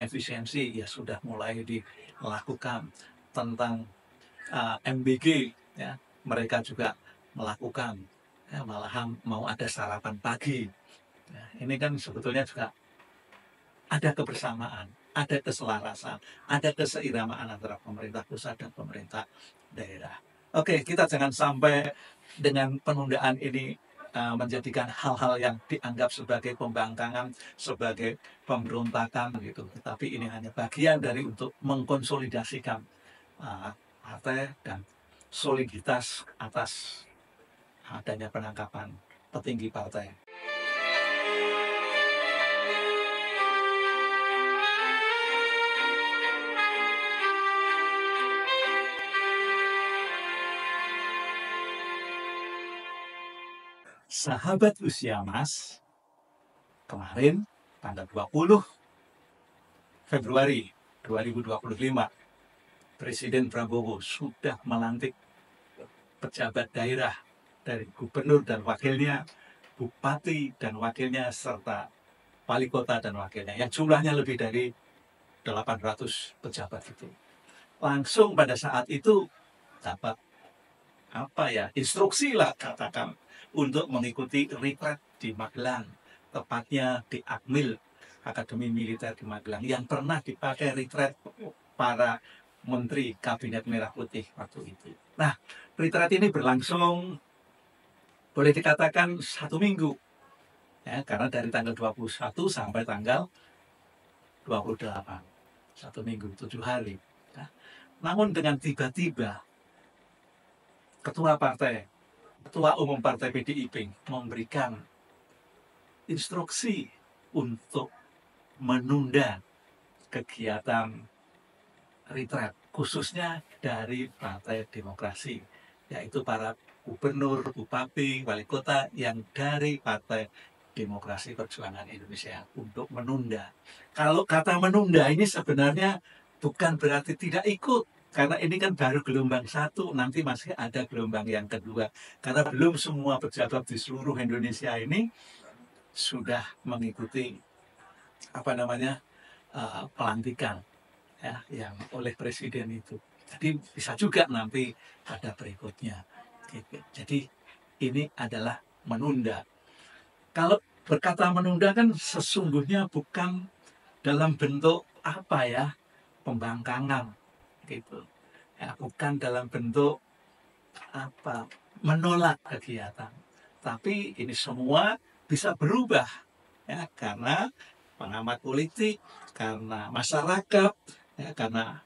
efisiensi ya sudah mulai dilakukan, tentang MBG ya mereka juga melakukan, ya, malahan mau ada sarapan pagi. Ya, ini kan sebetulnya juga ada kebersamaan, ada keselarasan, ada keseiramaan antara pemerintah pusat dan pemerintah daerah. Oke, kita jangan sampai dengan penundaan ini menjadikan hal-hal yang dianggap sebagai pembangkangan, sebagai pemberontakan gitu. Tetapi ini hanya bagian dari untuk mengkonsolidasikan partai dan soliditas atas adanya penangkapan petinggi partai. Sahabat usia Mas, kemarin tanggal 20 Februari 2025, Presiden Prabowo sudah melantik pejabat daerah dari gubernur dan wakilnya, bupati dan wakilnya, serta wali kota dan wakilnya, yang jumlahnya lebih dari 800 pejabat itu. Langsung pada saat itu dapat instruksi lah katakan untuk mengikuti retret di Magelang, tepatnya di Akmil, Akademi Militer di Magelang, yang pernah dipakai retret para menteri Kabinet Merah Putih waktu itu. Nah, retret ini berlangsung boleh dikatakan 1 minggu, ya, karena dari tanggal 21 sampai tanggal 28, 1 minggu, 7 hari. Ya. Namun dengan tiba-tiba Ketua Umum Partai PDIP memberikan instruksi untuk menunda kegiatan retret, khususnya dari Partai Demokrasi, yaitu para gubernur, bupati, wali kota yang dari Partai Demokrasi Perjuangan Indonesia, untuk menunda. Kalau kata menunda ini sebenarnya bukan berarti tidak ikut, karena ini kan baru gelombang 1, nanti masih ada gelombang yang kedua. Karena belum semua pejabat di seluruh Indonesia ini sudah mengikuti pelantikan ya yang oleh presiden itu. Jadi bisa juga nanti ada berikutnya. Jadi ini adalah menunda. Kalau berkata menunda kan sesungguhnya bukan dalam bentuk pembangkangan gitu. Ya, bukan dalam bentuk menolak kegiatan. Tapi ini semua bisa berubah ya, karena pengamat politik, karena masyarakat, ya, karena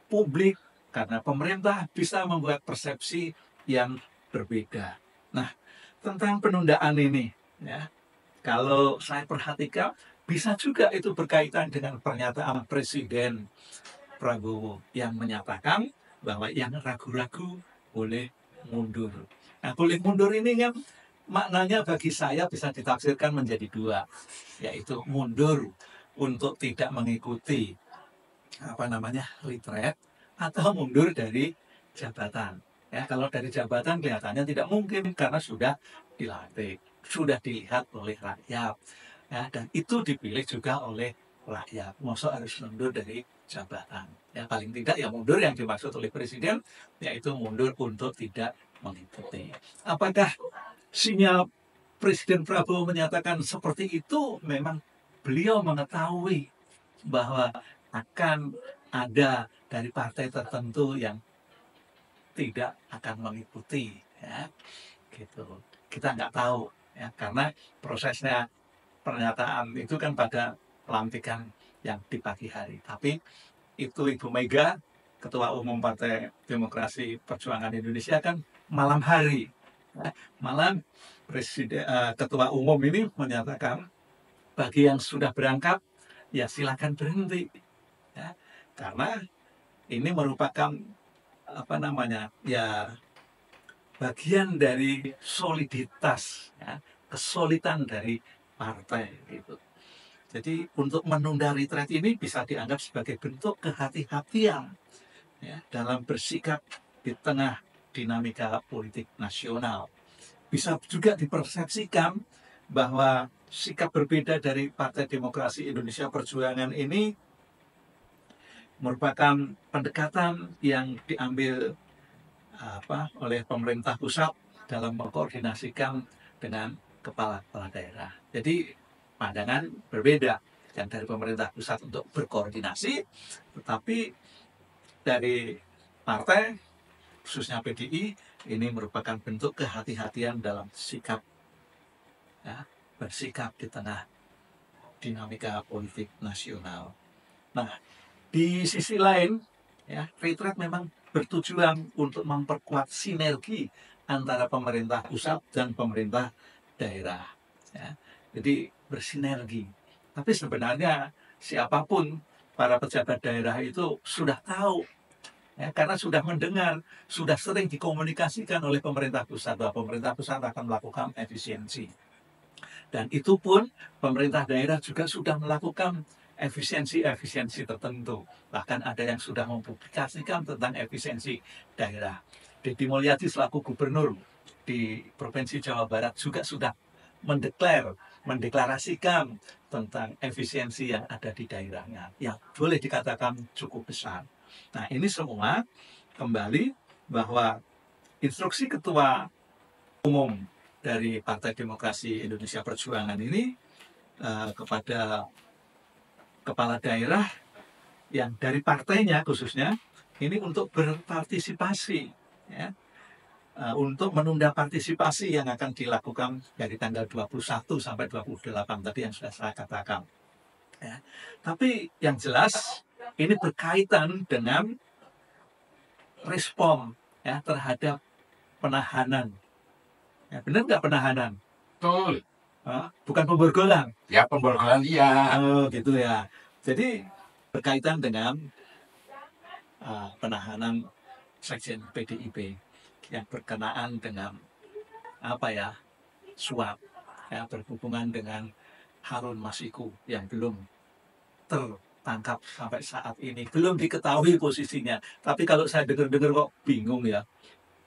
publik, karena pemerintah bisa membuat persepsi yang berbeda. Nah, tentang penundaan ini, ya, kalau saya perhatikan bisa juga itu berkaitan dengan pernyataan Presiden Prabowo yang menyatakan bahwa yang ragu-ragu boleh mundur. Nah, boleh mundur ini kan maknanya bagi saya bisa ditafsirkan menjadi 2, yaitu mundur untuk tidak mengikuti retret, atau mundur dari jabatan. Ya, kalau dari jabatan kelihatannya tidak mungkin karena sudah dilantik, sudah dilihat oleh rakyat, ya, dan itu dipilih juga oleh rakyat. Masa harus mundur dari jabatan? Ya, paling tidak ya mundur yang dimaksud oleh presiden, yaitu mundur untuk tidak mengikuti. Apakah sinyal Presiden Prabowo menyatakan seperti itu? Memang beliau mengetahui bahwa akan ada dari partai tertentu yang tidak akan mengikuti, ya, gitu. Kita nggak tahu, ya, karena prosesnya pernyataan itu kan pada pelantikan yang di pagi hari. Tapi itu Ibu Mega, Ketua Umum Partai Demokrasi Perjuangan Indonesia, kan malam hari, ya, malam Ketua Umum ini menyatakan bagi yang sudah berangkat ya silakan berhenti, ya, karena ini merupakan bagian dari soliditas, ya, kesolidan dari partai gitu. Jadi untuk menunda retret ini bisa dianggap sebagai bentuk kehati-hatian, ya, dalam bersikap di tengah dinamika politik nasional. Bisa juga dipersepsikan bahwa sikap berbeda dari Partai Demokrasi Indonesia Perjuangan ini merupakan pendekatan yang diambil oleh pemerintah pusat dalam mengkoordinasikan dengan kepala-kepala daerah. Jadi pandangan berbeda yang dari pemerintah pusat untuk berkoordinasi, tetapi dari partai khususnya PDI ini merupakan bentuk kehati-hatian dalam sikap, ya, bersikap di tengah dinamika politik nasional. Nah, di sisi lain, ya, retreat memang bertujuan untuk memperkuat sinergi antara pemerintah pusat dan pemerintah daerah. Ya. Jadi bersinergi. Tapi sebenarnya siapapun para pejabat daerah itu sudah tahu, ya, karena sudah mendengar, sudah sering dikomunikasikan oleh pemerintah pusat bahwa pemerintah pusat akan melakukan efisiensi. Dan itu pun pemerintah daerah juga sudah melakukan efisiensi-efisiensi tertentu. Bahkan ada yang sudah mempublikasikan tentang efisiensi daerah. Deddy Mulyadi selaku gubernur di Provinsi Jawa Barat juga sudah mendeklarasikan tentang efisiensi yang ada di daerahnya, yang boleh dikatakan cukup besar. Nah, ini semua kembali bahwa instruksi Ketua Umum dari Partai Demokrasi Indonesia Perjuangan ini kepada kepala daerah yang dari partainya khususnya ini untuk berpartisipasi, ya, untuk menunda partisipasi yang akan dilakukan dari tanggal 21 sampai 28 tadi yang sudah saya katakan. Ya. Tapi yang jelas ini berkaitan dengan respon, ya, terhadap penahanan. Ya, benar nggak penahanan? Betul. Bukan pemborgolan. Ya, pemborgolan iya. Oh, gitu ya. Jadi berkaitan dengan penahanan Sekjen PDIP yang berkenaan dengan suap, ya, berhubungan dengan Harun Masiku yang belum tertangkap sampai saat ini, belum diketahui posisinya. Tapi kalau saya dengar-dengar kok bingung ya.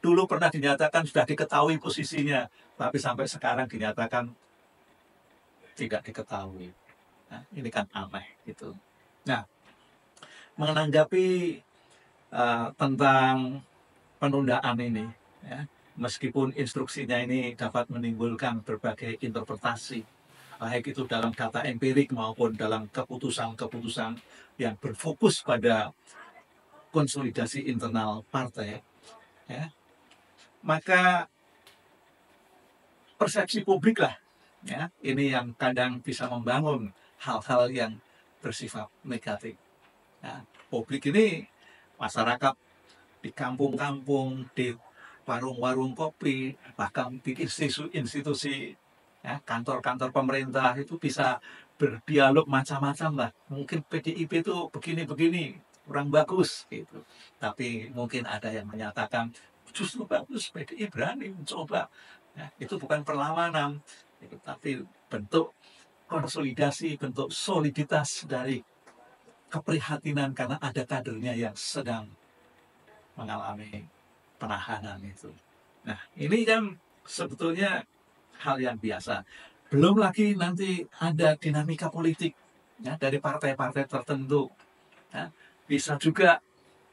Dulu pernah dinyatakan sudah diketahui posisinya, tapi sampai sekarang dinyatakan tidak diketahui. Nah, ini kan aneh gitu. Nah, menanggapi tentang penundaan ini, ya, meskipun instruksinya ini dapat menimbulkan berbagai interpretasi, baik itu dalam data empirik maupun dalam keputusan-keputusan yang berfokus pada konsolidasi internal partai, ya, maka persepsi publik lah, ya, ini yang kadang bisa membangun hal-hal yang bersifat negatif. Nah, publik ini masyarakat di kampung-kampung, di warung-warung kopi, bahkan di institusi-institusi, ya, kantor-kantor pemerintah itu bisa berdialog macam-macam lah. Mungkin PDIP itu begini-begini, kurang bagus gitu. Tapi mungkin ada yang menyatakan justru bagus, PDI berani mencoba. Ya, itu bukan perlawanan, tapi bentuk konsolidasi, bentuk soliditas dari keprihatinan karena ada kadernya yang sedang mengalami penahanan itu. Nah, ini kan sebetulnya hal yang biasa. Belum lagi nanti ada dinamika politik, ya, dari partai-partai tertentu, ya, bisa juga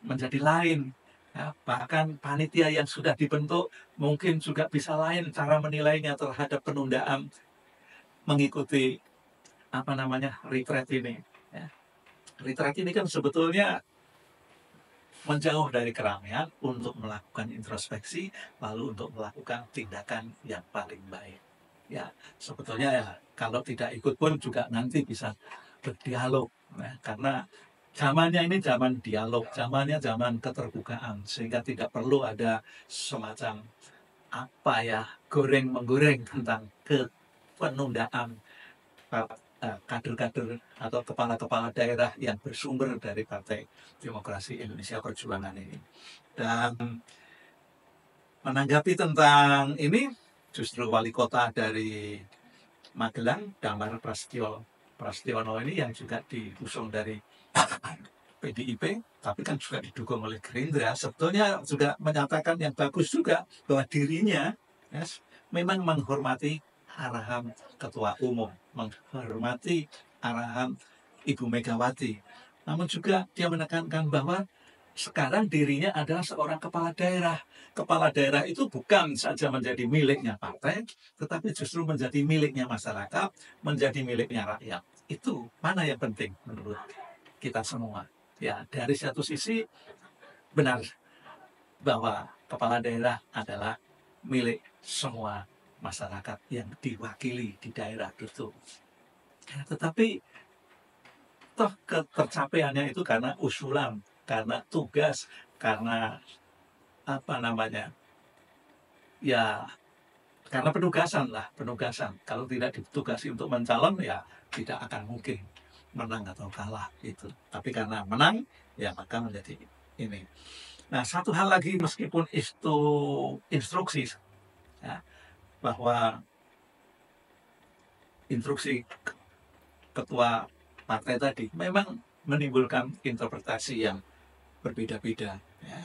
menjadi lain. Ya, bahkan panitia yang sudah dibentuk mungkin juga bisa lain cara menilainya terhadap penundaan mengikuti retreat ini. Ya. Retreat ini kan sebetulnya menjauh dari keramaian untuk melakukan introspeksi, lalu untuk melakukan tindakan yang paling baik. Ya, sebetulnya ya kalau tidak ikut pun juga nanti bisa berdialog, ya, karena zamannya ini zaman dialog, zamannya zaman keterbukaan, sehingga tidak perlu ada semacam goreng-menggoreng tentang penundaan kader-kader atau kepala-kepala daerah yang bersumber dari Partai Demokrasi Indonesia Perjuangan ini. Dan menanggapi tentang ini, justru wali kota dari Magelang, Damar Prasetyono ini yang juga diusung dari PDIP, tapi kan juga didukung oleh Gerindra, sebetulnya juga menyatakan yang bagus juga bahwa dirinya, ya, memang menghormati arahan Ketua Umum, menghormati arahan Ibu Megawati namun juga dia menekankan bahwa sekarang dirinya adalah seorang kepala daerah. Kepala daerah itu bukan saja menjadi miliknya partai, tetapi justru menjadi miliknya masyarakat, menjadi miliknya rakyat. Itu mana yang penting menurut kita semua. Ya, dari satu sisi benar bahwa kepala daerah adalah milik semua masyarakat yang diwakili di daerah itu. Ya, tetapi toh ketercapaiannya itu karena usulan, karena tugas, karena apa namanya, ya karena penugasan lah, penugasan. Kalau tidak ditugasi untuk mencalon ya tidak akan mungkin menang atau kalah itu. Tapi karena menang ya maka menjadi ini. Nah, satu hal lagi meskipun itu instruksi ya, bahwa instruksi ketua partai tadi memang menimbulkan interpretasi yang berbeda-beda ya.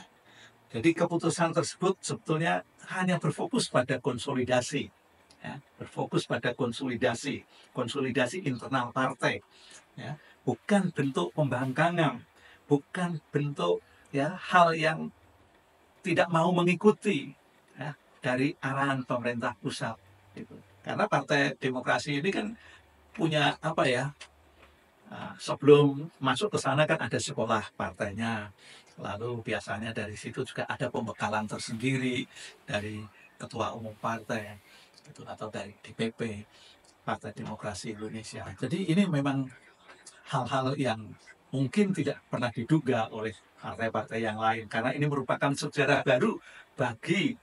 Jadi keputusan tersebut sebetulnya hanya berfokus pada konsolidasi ya, berfokus pada konsolidasi, konsolidasi internal partai ya, bukan bentuk pembangkangan, bukan bentuk ya hal yang tidak mau mengikuti ya, dari arahan pemerintah pusat gitu. Karena Partai Demokrasi ini kan punya apa ya, sebelum masuk ke sana kan ada sekolah partainya, lalu biasanya dari situ juga ada pembekalan tersendiri dari ketua umum partai gitu, atau dari DPP Partai Demokrasi Indonesia. Jadi ini memang hal-hal yang mungkin tidak pernah diduga oleh partai-partai yang lain, karena ini merupakan sejarah baru bagi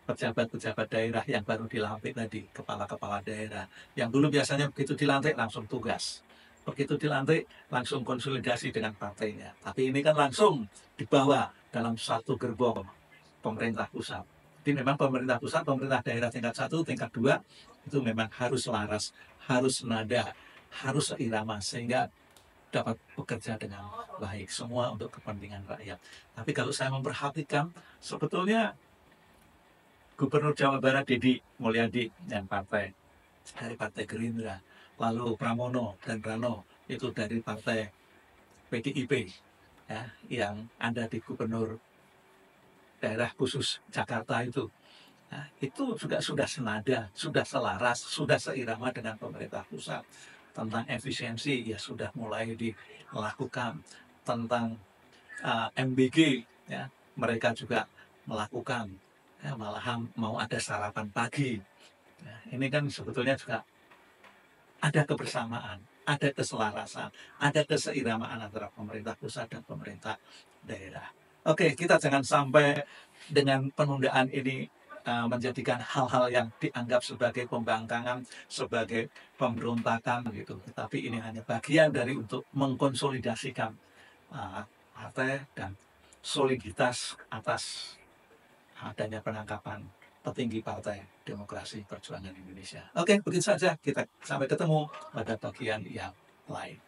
pejabat-pejabat daerah yang baru dilantik tadi, kepala-kepala daerah yang dulu biasanya begitu dilantik langsung tugas, begitu dilantik langsung konsolidasi dengan partainya, tapi ini kan langsung dibawa dalam satu gerbong pemerintah pusat. Jadi memang pemerintah pusat, pemerintah daerah tingkat 1, tingkat 2 itu memang harus selaras, harus nada, harus seirama sehingga dapat bekerja dengan baik semua untuk kepentingan rakyat. Tapi kalau saya memperhatikan sebetulnya Gubernur Jawa Barat Deddy Mulyadi dan partai dari Partai Gerindra, lalu Pramono dan Rano itu dari Partai PDIP ya, yang ada di Gubernur daerah khusus Jakarta itu. Nah, itu juga sudah senada, sudah selaras, sudah seirama dengan pemerintah pusat. Tentang efisiensi ya sudah mulai dilakukan. Tentang MBG ya, mereka juga melakukan. Ya, malahan mau ada sarapan pagi. Nah, ini kan sebetulnya juga ada kebersamaan, ada keselarasan, ada keseiramaan antara pemerintah pusat dan pemerintah daerah. Oke, kita jangan sampai dengan penundaan ini menjadikan hal-hal yang dianggap sebagai pembangkangan, sebagai pemberontakan gitu. Tetapi ini hanya bagian dari untuk mengkonsolidasikan partai dan soliditas atas adanya penangkapan petinggi Partai Demokrasi Perjuangan Indonesia. Oke, begitu saja. Kita sampai ketemu pada bagian yang lain.